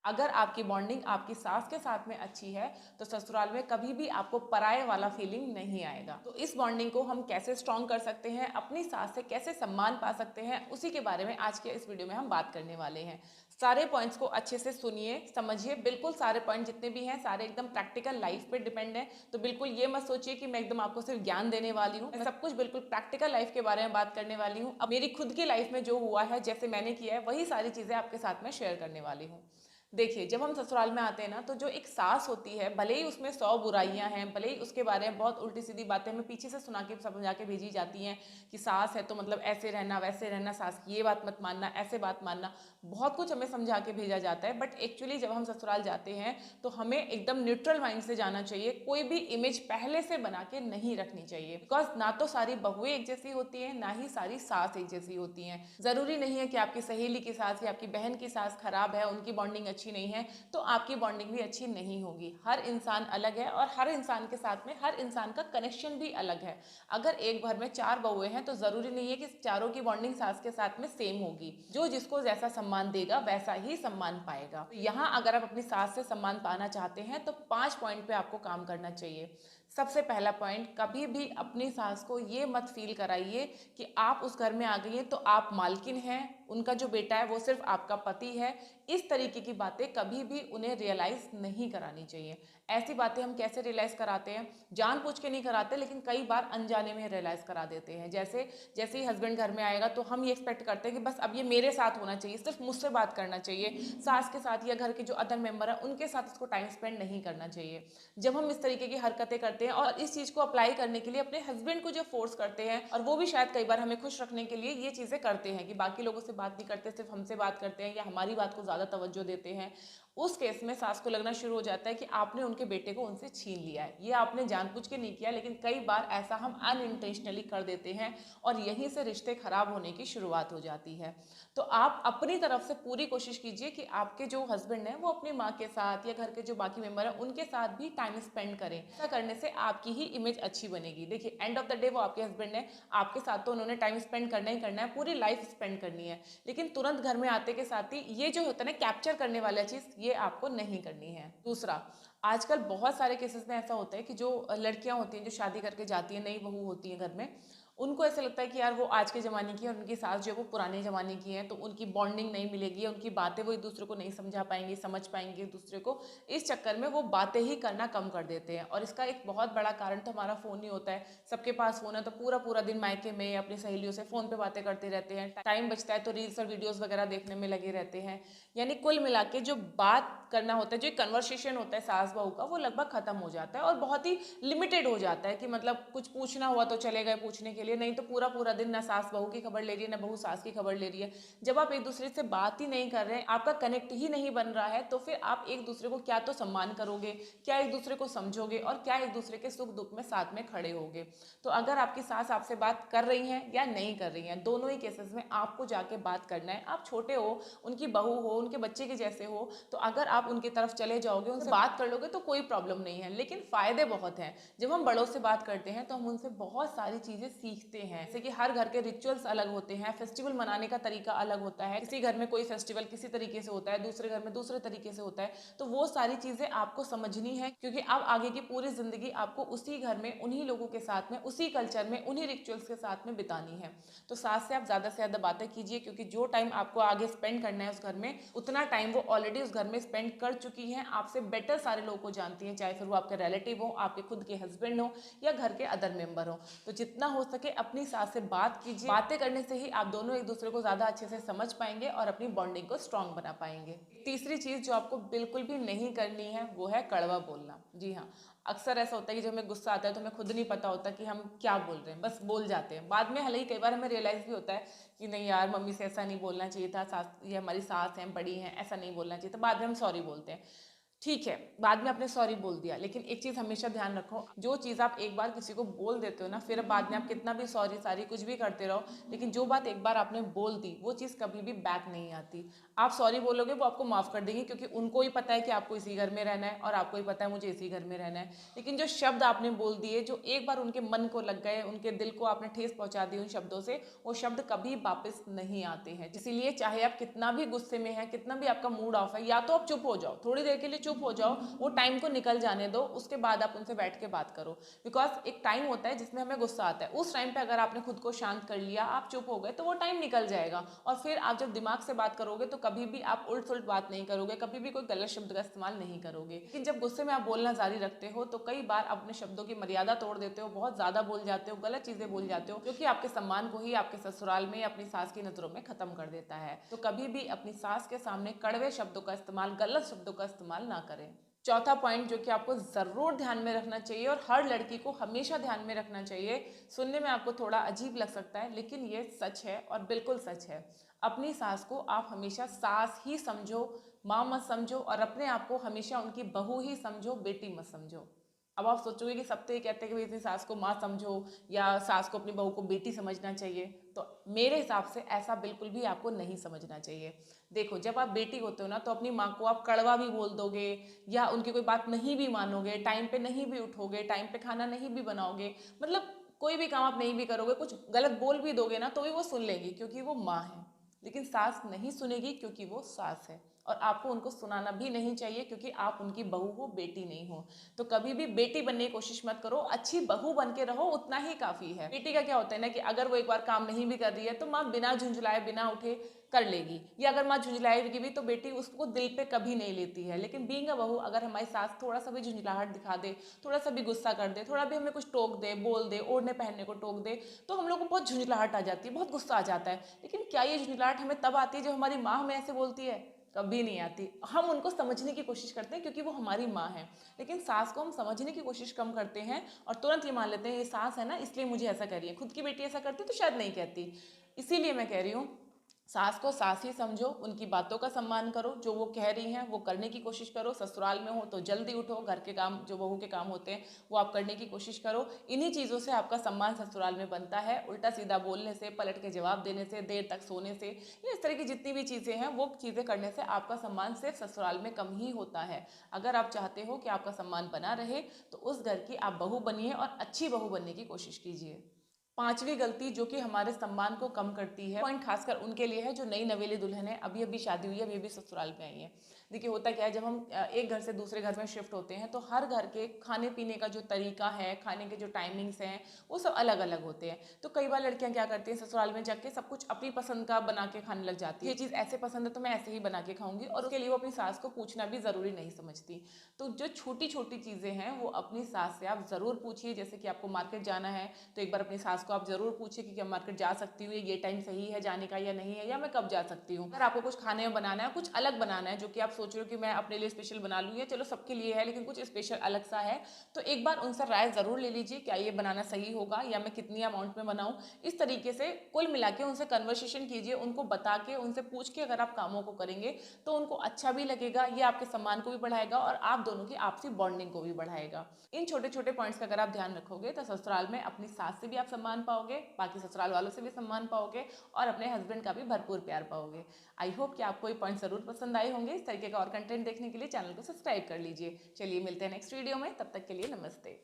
अगर आपकी बॉन्डिंग आपकी सास के साथ में अच्छी है तो ससुराल में कभी भी आपको पराये वाला फीलिंग नहीं आएगा। तो इस बॉन्डिंग को हम कैसे स्ट्रॉन्ग कर सकते हैं, अपनी सास से कैसे सम्मान पा सकते हैं, उसी के बारे में आज के इस वीडियो में हम बात करने वाले हैं। सारे पॉइंट्स को अच्छे से सुनिए, समझिए। बिल्कुल सारे पॉइंट जितने भी हैं सारे एकदम प्रैक्टिकल लाइफ पे डिपेंड है। तो बिल्कुल ये मत सोचिए कि मैं एकदम आपको सिर्फ ज्ञान देने वाली हूँ। मैं सब कुछ बिल्कुल प्रैक्टिकल लाइफ के बारे में बात करने वाली हूँ। अब मेरी खुद की लाइफ में जो हुआ है, जैसे मैंने किया है, वही सारी चीजें आपके साथ में शेयर करने वाली हूँ। देखिए, जब हम ससुराल में आते हैं ना, तो जो एक सास होती है, भले ही उसमें 100 बुराइयां हैं, भले ही उसके बारे में बहुत उल्टी सीधी बातें हमें पीछे से सुना के समझा के भेजी जाती हैं कि सास है तो मतलब ऐसे रहना वैसे रहना, सास की ये बात मत मानना, ऐसे बात मानना, बहुत कुछ हमें समझा के भेजा जाता है। बट एक्चुअली जब हम ससुराल जाते हैं तो हमें एकदम न्यूट्रल माइंड से जाना चाहिए। कोई भी इमेज पहले से बना के नहीं रखनी चाहिए, बिकॉज ना तो सारी बहुएं एक जैसी होती हैं, ना ही सारी सास एक जैसी होती हैं। जरूरी नहीं है कि आपकी सहेली की सास या आपकी बहन की सास खराब है, उनकी बॉन्डिंग अच्छी नहीं है तो आपकी बॉन्डिंग भी अच्छी नहीं होगी। हर इंसान अलग है और हर इंसान के साथ में हर इंसान का कनेक्शन भी अलग है। अगर एक घर में 4 बहुएं हैं तो जरूरी नहीं है कि चारों की बॉन्डिंग सास के साथ में सेम होगी। जो जिसको जैसा सम्मान देगा वैसा ही सम्मान पाएगा। तो यहाँ अगर आप अपनी सास से सम्मान पाना चाहते हैं तो 5 पॉइंट पे आपको काम करना चाहिए। सबसे पहला पॉइंट, कभी भी अपनी सास को ये मत फील कराइए कि आप उस घर में आ गई हैं तो आप मालकिन हैं, उनका जो बेटा है वो सिर्फ आपका पति है। इस तरीके की बातें कभी भी उन्हें रियलाइज नहीं करानी चाहिए। ऐसी बातें हम कैसे रियलाइज कराते हैं? जानबूझ के नहीं कराते, लेकिन कई बार अनजाने में रियलाइज करा देते हैं। जैसे जैसे ही हस्बैंड घर में आएगा तो हम ये एक्सपेक्ट करते हैं कि बस अब ये मेरे साथ होना चाहिए, सिर्फ मुझसे बात करना चाहिए, सास के साथ या घर के जो अदर मेंबर है उनके साथ इसको टाइम स्पेंड नहीं करना चाहिए। जब हम इस तरीके की हरकतें करते हैं और इस चीज को अप्लाई करने के लिए अपने हस्बैंड को जो फोर्स करते हैं, और वो भी शायद कई बार हमें खुश रखने के लिए ये चीजें करते हैं कि बाकी लोगों से बात नहीं करते, सिर्फ हमसे बात करते हैं या हमारी बात को ज्यादा तवज्जो देते हैं, उस केस में सास को लगना शुरू हो जाता है कि आपने उनके बेटे को उनसे छीन लिया है। ये आपने जानबूझ के नहीं किया, लेकिन कई बार ऐसा हम अनइंटेंशनली कर देते हैं और यहीं से रिश्ते खराब होने की शुरुआत हो जाती है। तो आप अपनी तरफ से पूरी कोशिश कीजिए कि आपके जो हस्बैंड हैं वो अपनी माँ के साथ या घर के जो बाकी मेंबर हैं उनके साथ भी टाइम स्पेंड करें। ऐसा करने से आपकी ही इमेज अच्छी बनेगी। देखिए, एंड ऑफ द डे वो आपके हस्बैंड है, आपके साथ तो उन्होंने टाइम स्पेंड करना ही करना है, पूरी लाइफ स्पेंड करनी है। लेकिन तुरंत घर में आते के साथ ही ये जो होता है ना कैप्चर करने वाला चीज, ये आपको नहीं करनी है। दूसरा, आजकल बहुत सारे केसेस में ऐसा होता है कि जो लड़कियां होती हैं जो शादी करके जाती हैं, नई बहू होती हैं घर में, उनको ऐसा लगता है कि यार वो आज के ज़माने की है और उनकी सास जो है वो पुराने ज़माने की है, तो उनकी बॉन्डिंग नहीं मिलेगी, उनकी बातें वो एक दूसरे को नहीं समझा पाएंगे, समझ पाएंगे एक दूसरे को। इस चक्कर में वो बातें ही करना कम कर देते हैं। और इसका एक बहुत बड़ा कारण तो हमारा फ़ोन ही होता है। सबके पास फ़ोन है तो पूरा पूरा दिन मायके में अपनी सहेलियों से फ़ोन पे बातें करते रहते हैं। टाइम बचता है तो रील्स और वीडियोज़ वगैरह देखने में लगे रहते हैं। यानी कुल मिला के जो बात करना होता है, जो कन्वर्सेशन होता है सास बहू का, वो लगभग खत्म हो जाता है और बहुत ही लिमिटेड हो जाता है कि मतलब कुछ पूछना हुआ तो चले गए पूछने के लिए, नहीं तो पूरा पूरा दिन ना सास बहू की खबर ले रही है ना बहू सास की खबर ले रही है। जब आप एक दूसरे से बात ही नहीं कर रहे हैं, आपका कनेक्ट ही नहीं बन रहा है, तो फिर आप एक दूसरे को क्या तो सम्मान करोगे, क्या एक दूसरे को समझोगे और क्या एक दूसरे के सुख दुख में साथ में खड़े होगे। तो अगर आपकी सास आपसे बात कर रही है या नहीं कर रही है, दोनों ही केसेस में आपको जाके बात करना है। आप छोटे हो, उनकी बहू हो, उनके बच्चे के जैसे हो, तो अगर आप उनकी तरफ चले जाओगे, उनसे बात कर लोगे तो कोई प्रॉब्लम नहीं है। लेकिन फायदे बहुत हैं। जब हम बड़ों से बात करते हैं तो हम उनसे बहुत सारी चीजें सीखते हैं। जैसे कि हर घर के रिचुअल्स अलग होते हैं, फेस्टिवल मनाने का तरीका अलग होता है। किसी घर में कोई फेस्टिवल किसी तरीके से होता है, दूसरे घर में दूसरे तरीके से होता है। तो वो सारी चीजें आपको समझनी है, क्योंकि अब आगे की पूरी जिंदगी आपको उसी घर में, उन्हीं लोगों के साथ में, उसी कल्चर में, उन्हीं रिचुअल्स के साथ में बितानी है। तो सास से आप ज्यादा से ज्यादा बातें कीजिए, क्योंकि जो टाइम आपको आगे स्पेंड करना है उस घर में, उतना टाइम वो ऑलरेडी उस घर में स्पेंड कर चुकी हैं। आपसे बेटर सारे लोगों को जानती हैं, चाहे फिर वो आपके रिलेटिव हो, आपके खुद के हस्बैंड हो या घर के अदर मेंबर हो। तो जितना हो सके अपनी सास से बात कीजिए। बातें करने से ही आप दोनों एक दूसरे को ज्यादा अच्छे से समझ पाएंगे और अपनी बॉन्डिंग को स्ट्रांग बना पाएंगे। तीसरी चीज जो आपको बिल्कुल भी नहीं करनी है वो है कड़वा बोलना। जी हाँ, अक्सर ऐसा होता है कि जब हमें गुस्सा आता है तो हमें खुद नहीं पता होता कि हम क्या बोल रहे हैं, बस बोल जाते हैं। बाद में हालांकि कई बार हमें रियलाइज भी होता है कि नहीं यार, मम्मी से ऐसा नहीं बोलना चाहिए था, सास ये हमारी सास हैं, बड़ी हैं, ऐसा नहीं बोलना चाहिए था। बाद में हम सॉरी बोलते हैं। ठीक है, बाद में आपने सॉरी बोल दिया, लेकिन एक चीज़ हमेशा ध्यान रखो, जो चीज़ आप एक बार किसी को बोल देते हो ना, फिर बाद में आप कितना भी सॉरी सारी कुछ भी करते रहो, लेकिन जो बात एक बार आपने बोल दी वो चीज़ कभी भी बैक नहीं आती। आप सॉरी बोलोगे वो आपको माफ़ कर देंगे, क्योंकि उनको ही पता है कि आपको इसी घर में रहना है और आपको ही पता है मुझे इसी घर में रहना है। लेकिन जो शब्द आपने बोल दिए, जो एक बार उनके मन को लग गए, उनके दिल को आपने ठेस पहुंचा दी उन शब्दों से, वो शब्द कभी वापस नहीं आते हैं। इसीलिए चाहे आप कितना भी गुस्से में हैं, कितना भी आपका मूड ऑफ है, या तो आप चुप हो जाओ, थोड़ी देर के लिए चुप हो जाओ, वो टाइम को निकल जाने दो, उसके बाद आप उनसे बैठ के बात करो। बिकॉज एक टाइम होता है जिसमें हमें गुस्सा आता है, उस टाइम पे अगर आपने खुद को शांत कर लिया, आप चुप हो गए, तो वो टाइम निकल जाएगा और फिर आप जब दिमाग से बात करोगे तो कभी भी आप उल्ट सुलट बात नहीं करोगे, कभी भी कोई गलत शब्द का इस्तेमाल नहीं करोगे। लेकिन जब गुस्से में आप बोलना जारी रखते हो तो कई बार आप अपने शब्दों की मर्यादा तोड़ देते हो, बहुत ज्यादा बोल जाते हो, गलत चीजें बोल जाते हो, जो कि आपके सम्मान को ही आपके ससुराल में अपनी सास की नजरों में खत्म कर देता है। तो कभी भी अपनी सास के सामने कड़वे शब्दों का इस्तेमाल, गलत शब्दों का इस्तेमाल ना करें। चौथा पॉइंट जो कि आपको ज़रूर ध्यान में रखना चाहिए और हर लड़की को हमेशा ध्यान में रखना चाहिए, सुनने में आपको थोड़ा अजीब लग सकता है लेकिन ये सच है और बिल्कुल सच है। अपनी सास को आप हमेशा सास ही समझो, माँ मत समझो, और अपने आप को हमेशा उनकी बहू ही समझो, बेटी मत समझो। अब आप सोचोगे कि सब तो ये कहते हैं कि भाई अपनी सास को माँ समझो या सास को अपनी बहू को बेटी समझना चाहिए, तो मेरे हिसाब से ऐसा बिल्कुल भी आपको नहीं समझना चाहिए। देखो, जब आप बेटी होते हो ना तो अपनी माँ को आप कड़वा भी बोल दोगे या उनकी कोई बात नहीं भी मानोगे, टाइम पे नहीं भी उठोगे, टाइम पे खाना नहीं भी बनाओगे, मतलब कोई भी काम आप नहीं भी करोगे, कुछ गलत बोल भी दोगे ना तो भी वो सुन लेगी क्योंकि वो माँ है। लेकिन सास नहीं सुनेगी क्योंकि वो सास है, और आपको उनको सुनाना भी नहीं चाहिए क्योंकि आप उनकी बहू हो, बेटी नहीं हो। तो कभी भी बेटी बनने की कोशिश मत करो, अच्छी बहू बन के रहो, उतना ही काफी है। बेटी का क्या होता है ना कि अगर वो एक बार काम नहीं भी कर रही है तो माँ बिना झुंझलाए, बिना उठे कर लेगी, या अगर माँ झुंझलाएगी भी तो बेटी उसको दिल पे कभी नहीं लेती है। लेकिन बीइंग अ बहू, अगर हमारी सास थोड़ा सा भी झुंझलाहट दिखा दे, थोड़ा सा भी गुस्सा कर दे, थोड़ा भी हमें कुछ टोक दे, बोल दे, ओढ़ने पहनने को टोक दे, तो हम लोग को बहुत झुंझलाहट आ जाती है, बहुत गुस्सा आ जाता है। लेकिन क्या ये झुंझलाहट हमें तब आती है जब हमारी माँ हमें ऐसे बोलती है? कभी नहीं आती। हम उनको समझने की कोशिश करते हैं क्योंकि वो हमारी माँ है, लेकिन सास को हम समझने की कोशिश कम करते हैं और तुरंत ये मान लेते हैं ये सास है ना इसलिए मुझे ऐसा कर रही है। खुद की बेटी ऐसा करती तो शायद नहीं कहती। इसीलिए मैं कह रही हूँ, सास को सास ही समझो, उनकी बातों का सम्मान करो, जो वो कह रही हैं वो करने की कोशिश करो। ससुराल में हो तो जल्दी उठो, घर के काम जो बहू के काम होते हैं वो आप करने की कोशिश करो। इन्हीं चीज़ों से आपका सम्मान ससुराल में बनता है। उल्टा सीधा बोलने से, पलट के जवाब देने से, देर तक सोने से, या इस तरह की जितनी भी चीज़ें हैं वो चीज़ें करने से आपका सम्मान सिर्फ ससुराल में कम ही होता है। अगर आप चाहते हो कि आपका सम्मान बना रहे तो उस घर की आप बहू बनिए और अच्छी बहू बनने की कोशिश कीजिए। पांचवी गलती जो कि हमारे सम्मान को कम करती है, पॉइंट खासकर उनके लिए है जो नई नवेली दुल्हन है, अभी अभी शादी हुई है, अभी अभी ससुराल में आई है। देखिए होता क्या है, जब हम एक घर से दूसरे घर में शिफ्ट होते हैं तो हर घर के खाने पीने का जो तरीका है, खाने के जो टाइमिंग्स हैं, वो सब अलग अलग होते हैं। तो कई बार लड़कियां क्या करती हैं, ससुराल में जाके सब कुछ अपनी पसंद का बना के खाने लग जाती है। ये चीज़ ऐसे पसंद है तो मैं ऐसे ही बना के खाऊंगी, और उसके लिए वो अपनी सास को पूछना भी ज़रूरी नहीं समझती। तो जो छोटी छोटी चीज़ें हैं वो अपनी सास से आप ज़रूर पूछिए। जैसे कि आपको मार्केट जाना है तो एक बार अपनी सास को आप ज़रूर पूछिए कि क्या मार्केट जा सकती हूँ, ये टाइम सही है जाने का या नहीं है, या मैं कब जा सकती हूँ। अगर आपको कुछ खाने में बनाना है, कुछ अलग बनाना है, जो कि आप सोच रहे हो कि मैं अपने लिए स्पेशल बना लूँ, या चलो सबके लिए है लेकिन कुछ स्पेशल अलग सा है, तो एक बार उनसे राय ज़रूर ले लीजिए, क्या ये बनाना सही होगा या मैं कितनी अमाउंट में बनाऊँ। इस तरीके से कुल मिला के उनसे कन्वर्सेशन कीजिए, उनको बता के, उनसे पूछ के अगर आप कामों को करेंगे तो उनको अच्छा भी लगेगा, ये आपके सम्मान को भी बढ़ाएगा और आप दोनों की आपसी बॉन्डिंग को भी बढ़ाएगा। इन छोटे छोटे पॉइंट्स का अगर आप ध्यान रखोगे तो ससुराल में अपनी सास से भी आप सम्मान पाओगे, बाकी ससुराल वालों से भी सम्मान पाओगे और अपने हस्बैंड का भी भरपूर प्यार पाओगे। आई होप कि आपको ये पॉइंट जरूर पसंद आए होंगे। इस तरीके का और कंटेंट देखने के लिए चैनल को सब्सक्राइब कर लीजिए। चलिए मिलते हैं नेक्स्ट वीडियो में, तब तक के लिए नमस्ते।